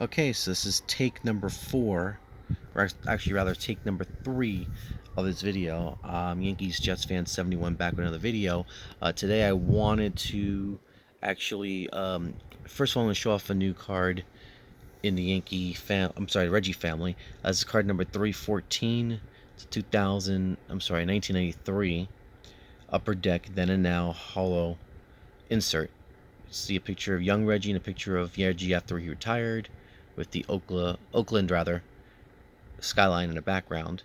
Okay, so this is take number 4, or actually rather take number 3 of this video. Yankees Jets fan 71 back with another video. Today I wanted to actually first of all, I want to show off a new card in the Reggie family. This is card number 314. It's 1993 Upper Deck Then and Now Hollow insert. See a picture of young Reggie and a picture of Reggie after he retired, with the Oakland rather skyline in the background.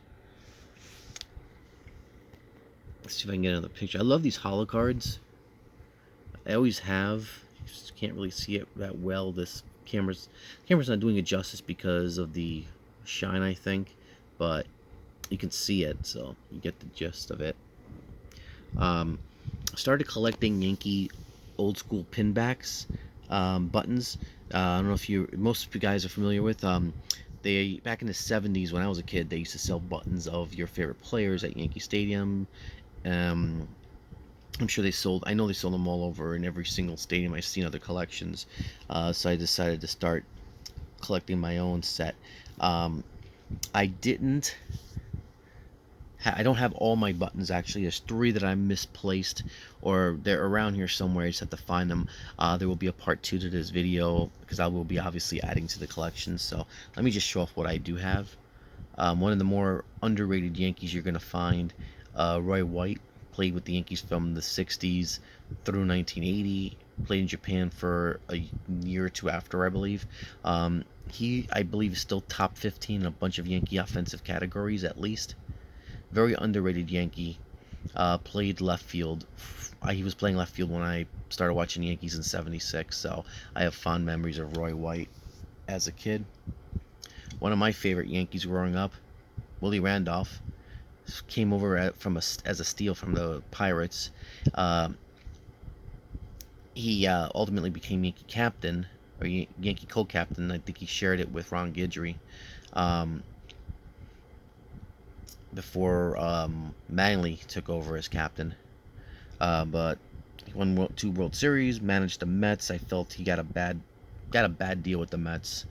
Let's see if I can get another picture. I love these holo cards. I always have. You just can't really see it that well. This camera's not doing it justice because of the shine, I think, but you can see it, so you get the gist of it. Started collecting Yankee old school pinbacks, buttons. I don't know if most of you guys are familiar with. They back in the 70s when I was a kid, they used to sell buttons of your favorite players at Yankee Stadium. Um, I'm sure I know they sold them all over in every single stadium. I've seen other collections, so I decided to start collecting my own set. I didn't I don't have all my buttons actually. There's 3 that I misplaced, or they're around here somewhere. I just have to find them. There will be a part 2 to this video because I will be obviously adding to the collection. So let me just show off what I do have. One of the more underrated Yankees you're going to find, Roy White, played with the Yankees from the 60s through 1980. Played in Japan for a year or two after, I believe. I believe, is still top 15 in a bunch of Yankee offensive categories at least. Very underrated Yankee. Played left field. He was playing left field when I started watching Yankees in '76, so I have fond memories of Roy White as a kid. One of my favorite Yankees growing up, Willie Randolph, came over as a steal from the Pirates. He ultimately became Yankee captain, or Yankee co-captain. I think he shared it with Ron Guidry. Before Manley took over as captain. But he won 2 World Series, managed the Mets. I felt he got a bad deal with the Mets.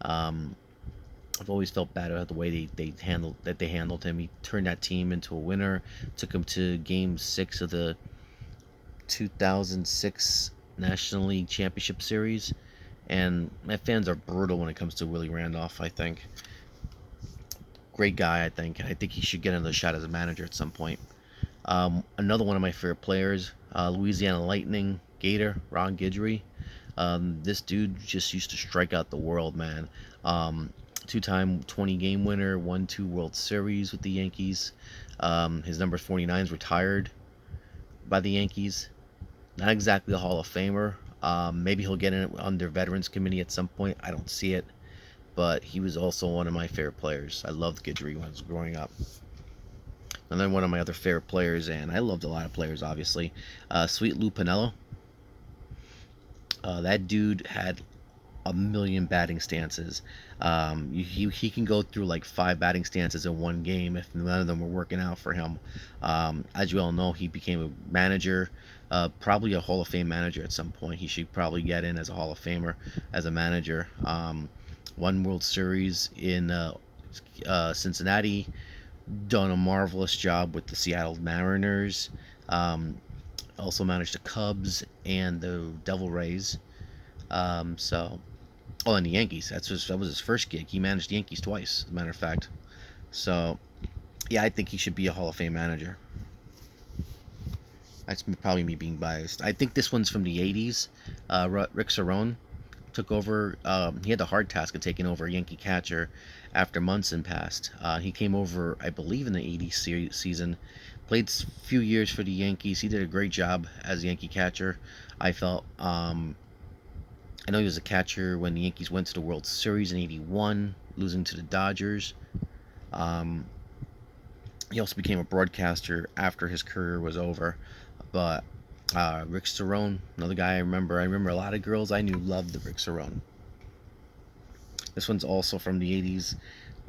I've always felt bad about the way they handled him. He turned that team into a winner. Took him to Game 6 of the 2006 National League Championship Series. And my fans are brutal when it comes to Willie Randolph, I think. Great guy, I think. I think he should get another shot as a manager at some point. Another one of my favorite players, Louisiana Lightning Gator, Ron Guidry. This dude just used to strike out the world, man. 2-time 20-game winner, won 2 World Series with the Yankees. His number 49 is retired by the Yankees. Not exactly a Hall of Famer. Maybe he'll get in it under Veterans Committee at some point. I don't see it. But he was also one of my favorite players. I loved Guidry when I was growing up. And then one of my other favorite players, and I loved a lot of players, obviously, Sweet Lou Piniella. That dude had a million batting stances. He can go through like 5 batting stances in one game if none of them were working out for him. As you all know, he became a manager, probably a Hall of Fame manager at some point. He should probably get in as a Hall of Famer as a manager. Won World Series in Cincinnati. Done a marvelous job with the Seattle Mariners. Also managed the Cubs and the Devil Rays. And the Yankees. That was his first gig. He managed the Yankees twice, as a matter of fact. So, yeah, I think he should be a Hall of Fame manager. That's probably me being biased. I think this one's from the '80s. Rick Cerone took over. He had the hard task of taking over a Yankee catcher after Munson passed. He came over, I believe, in the '80s season. Played a few years for the Yankees. He did a great job as a Yankee catcher, I felt. I know he was a catcher when the Yankees went to the World Series in '81, losing to the Dodgers. He also became a broadcaster after his career was over. But Rick Cerone, another guy I remember. A lot of girls I knew loved the Rick Cerone. This one's also from the '80s.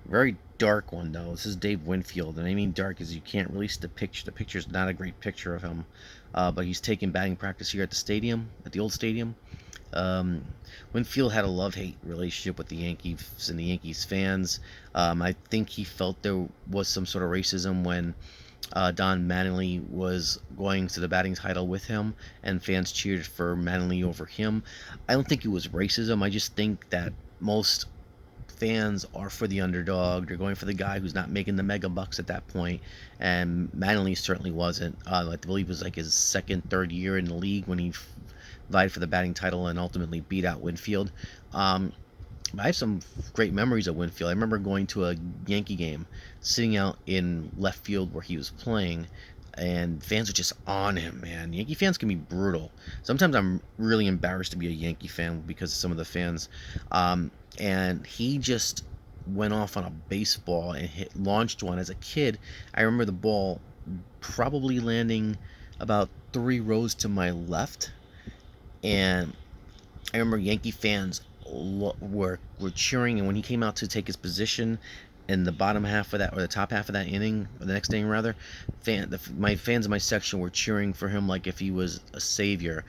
Very dark one, though. This is Dave Winfield. And I mean dark as you can't really see the picture. The picture's not a great picture of him. But he's taking batting practice here at the stadium, at the old stadium. Um, Winfield had a love-hate relationship with the Yankees and the Yankees fans. I think he felt there was some sort of racism when Don Mattingly was going to the batting title with him, and fans cheered for Mattingly over him. I don't think it was racism. I just think that most fans are for the underdog. They're going for the guy who's not making the mega bucks at that point, and Mattingly certainly wasn't. I believe it was like his second, third year in the league when he vied for the batting title and ultimately beat out Winfield. Um, I have some great memories of Winfield. I remember going to a Yankee game, sitting out in left field where he was playing, and fans are just on him, man. Yankee fans can be brutal. Sometimes I'm really embarrassed to be a Yankee fan because of some of the fans. And he just went off on a baseball and launched one. As a kid, I remember the ball probably landing about 3 rows to my left, and I remember Yankee fans were cheering, and when he came out to take his position in the bottom half of that, or the top half of that inning, or the next inning rather, my fans in my section were cheering for him like if he was a savior.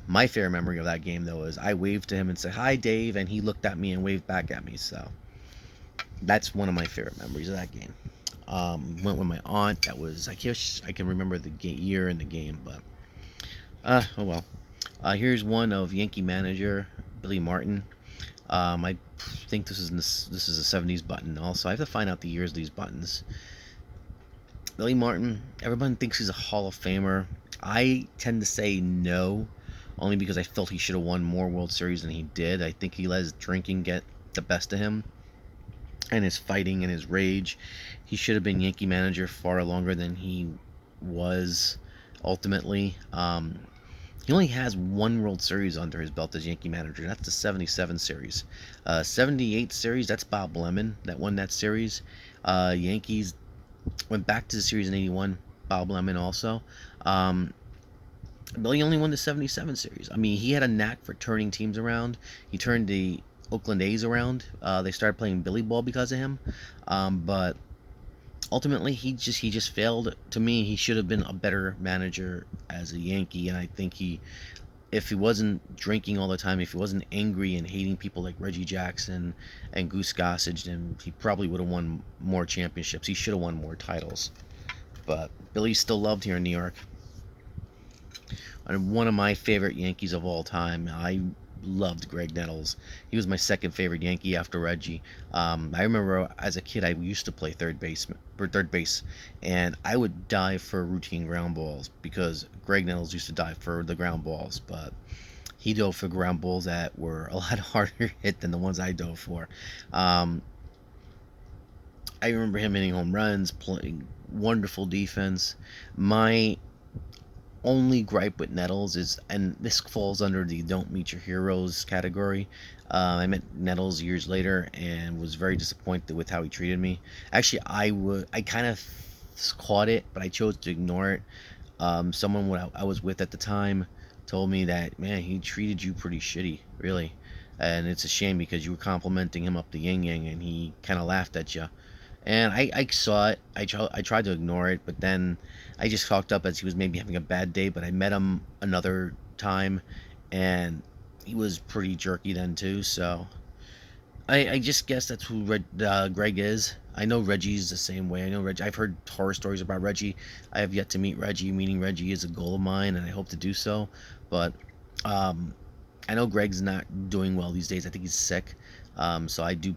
My favorite memory of that game though is I waved to him and said hi Dave, and he looked at me and waved back at me. So that's one of my favorite memories of that game. Went with my aunt. That was I can remember the year and the game, but oh well. Here's one of Yankee manager Billy Martin. I think this is a '70s button. Also, I have to find out the years of these buttons. Billy Martin. Everyone thinks he's a Hall of Famer. I tend to say no, only because I felt he should have won more World Series than he did. I think he let his drinking get the best of him, and his fighting and his rage. He should have been Yankee manager far longer than he was. Ultimately, he only has one World Series under his belt as Yankee manager. And that's the '77 series. '78 series, that's Bob Lemon that won that series. Yankees went back to the series in '81. Bob Lemon also. Um, Billy only won the '77 series. I mean, he had a knack for turning teams around. He turned the Oakland A's around. They started playing Billy ball because of him. But ultimately, he just failed. To me, he should have been a better manager as a Yankee, and I think if he wasn't drinking all the time, if he wasn't angry and hating people like Reggie Jackson and Goose Gossage, then he probably would have won more championships. He should have won more titles. But Billy's still loved here in New York. And one of my favorite Yankees of all time. I loved Greg Nettles. He was my second favorite Yankee after Reggie. I remember as a kid I used to play third base, and I would dive for routine ground balls because Greg Nettles used to dive for the ground balls, but he dove for ground balls that were a lot harder hit than the ones I dove for. Um, I remember him hitting home runs, playing wonderful defense. My only gripe with Nettles is, and this falls under the don't meet your heroes category. I met Nettles years later and was very disappointed with how he treated me. Actually, I kind of caught it, but I chose to ignore it. Someone what I was with at the time told me that, man, he treated you pretty shitty, really, and it's a shame because you were complimenting him up the yin yang, and he kind of laughed at you. And I saw it. I tried to ignore it, but then I just talked up as he was maybe having a bad day. But I met him another time, and he was pretty jerky then too. So I just guess that's who Greg is. I know Reggie's the same way. I know Reggie. I've heard horror stories about Reggie. I have yet to meet Reggie. Meeting Reggie is a goal of mine, and I hope to do so. But um, I know Greg's not doing well these days. I think he's sick. So I do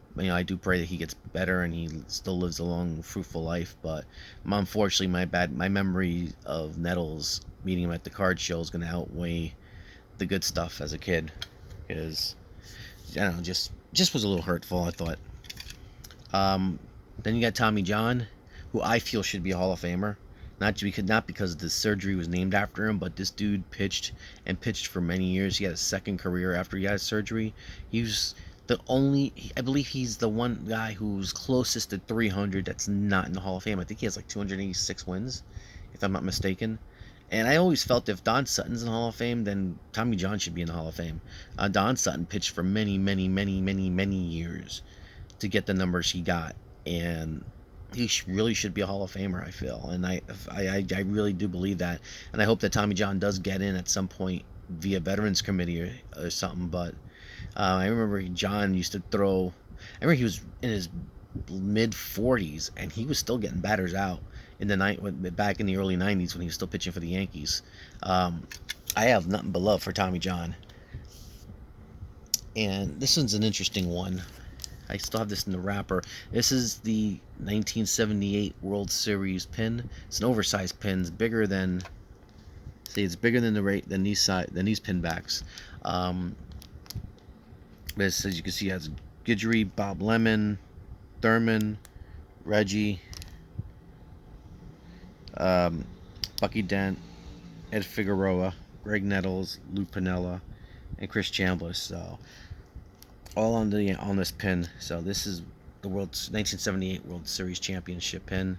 pray that he gets better and he still lives a long, fruitful life. But unfortunately, my memory of Nettles meeting him at the card show is going to outweigh the good stuff as a kid, because I don't know, just was a little hurtful. I thought. Then you got Tommy John, who I feel should be a Hall of Famer. Not because the surgery was named after him, but this dude pitched and pitched for many years. He had a second career after he had surgery. He was I believe he's the one guy who's closest to 300 that's not in the Hall of Fame. I think he has like 286 wins, if I'm not mistaken. And I always felt if Don Sutton's in the Hall of Fame, then Tommy John should be in the Hall of Fame. Don Sutton pitched for many, many, many, many, many years to get the numbers he got, and he really should be a Hall of Famer. I feel, and I really do believe that, and I hope that Tommy John does get in at some point via Veterans Committee or something. But I remember John used to throw. I remember he was in his mid 40s and he was still getting batters out in the night back in the early 90s when he was still pitching for the Yankees. Um, I have nothing but love for Tommy John. And this one's an interesting one. I still have this in the wrapper. This is the 1978 World Series pin. It's an oversized pin. It's bigger than, see, it's bigger than these pin backs. This, as you can see, has Guidry, Bob Lemon, Thurman, Reggie, Bucky Dent, Ed Figueroa, Greg Nettles, Lou Piniella, and Chris Chandler. So all on this pin. So this is the 1978 World Series Championship pin.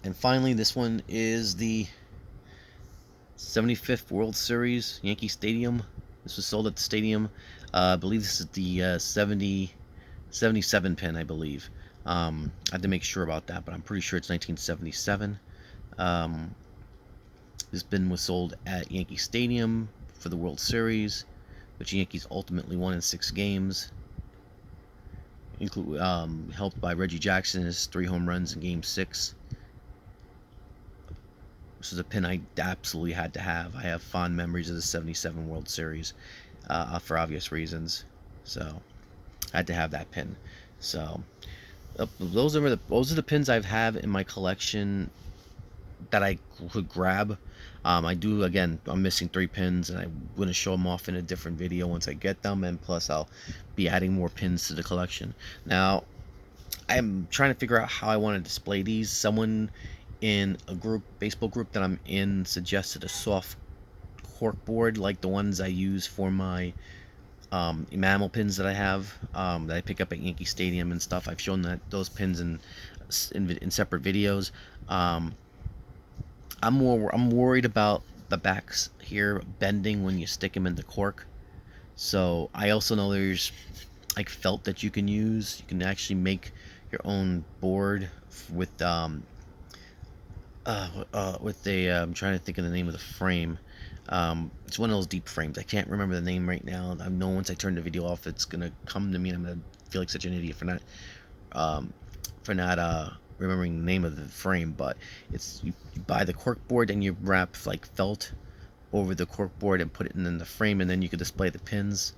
And finally, this one is the 75th World Series, Yankee Stadium. This was sold at the stadium. I believe this is the 77 pin, I believe. I had to make sure about that, but I'm pretty sure it's 1977. This pin was sold at Yankee Stadium for the World Series, which the Yankees ultimately won in 6 games. Helped by Reggie Jackson's 3 home runs in Game 6. This is a pin I absolutely had to have. I have fond memories of the 77 World Series for obvious reasons. So I had to have that pin. So those are the pins I have in my collection that I could grab. I do, again, I'm missing 3 pins, and I'm going to show them off in a different video once I get them, and plus I'll be adding more pins to the collection. Now, I'm trying to figure out how I want to display these. Someone in a baseball group that I'm in, suggested a soft cork board like the ones I use for my enamel pins that I have, that I pick up at Yankee Stadium and stuff. I've shown those pins in separate videos. I'm worried about the backs here bending when you stick them in the cork. So I also know there's like felt that you can use. You can actually make your own board with I'm trying to think of the name of the frame. It's one of those deep frames. I can't remember the name right now. I know once I turn the video off, it's gonna come to me, and I'm gonna feel like such an idiot for not remembering the name of the frame. But it's, you buy the cork board and you wrap like felt over the cork board and put it in the frame, and then you can display the pins.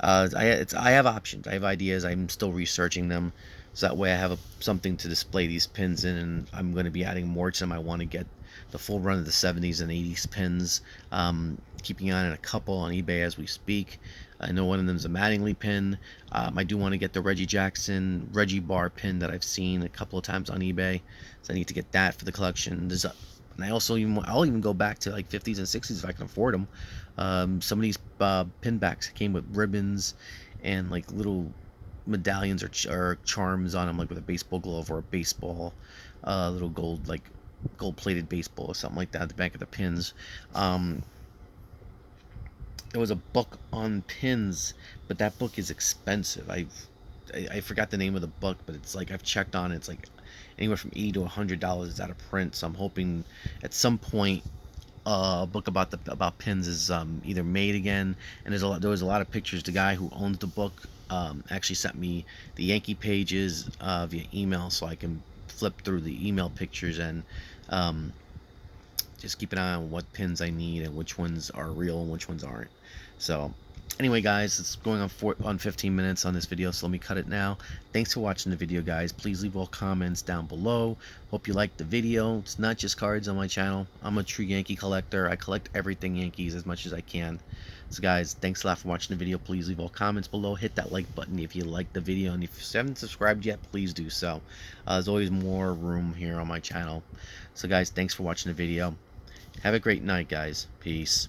I have options. I have ideas. I'm still researching them, so that way I have something to display these pins in, and I'm going to be adding more to them. I want to get the full run of the 70s and 80s pins. Keeping on in a couple on eBay as we speak. I know one of them is a Mattingly pin. I do want to get the Reggie Jackson Reggie Bar pin that I've seen a couple of times on eBay, so I need to get that for the collection. And I'll even go back to like 50s and 60s if I can afford them. Some of these pin backs came with ribbons and like little medallions or charms on them, like with a baseball glove or a baseball, little gold-plated baseball or something like that at the back of the pins. There was a book on pins, but that book is expensive. I forgot the name of the book, but it's like, I've checked on it, it's like anywhere from $80 to $100 is out of print. So I'm hoping at some point a book about pins is either made again. And there was a lot of pictures. The guy who owns the book actually sent me the Yankee pages via email, so I can flip through the email pictures and just keep an eye on what pins I need and which ones are real and which ones aren't. So anyway, guys, it's going on 15 minutes on this video, so let me cut it now. Thanks for watching the video, guys. Please leave all comments down below. Hope you liked the video. It's not just cards on my channel. I'm a true Yankee collector. I collect everything Yankees as much as I can. So guys, thanks a lot for watching the video. Please leave all comments below. Hit that like button if you liked the video, and if you haven't subscribed yet, please do so. There's always more room here on my channel. So guys, thanks for watching the video. Have a great night, guys. Peace.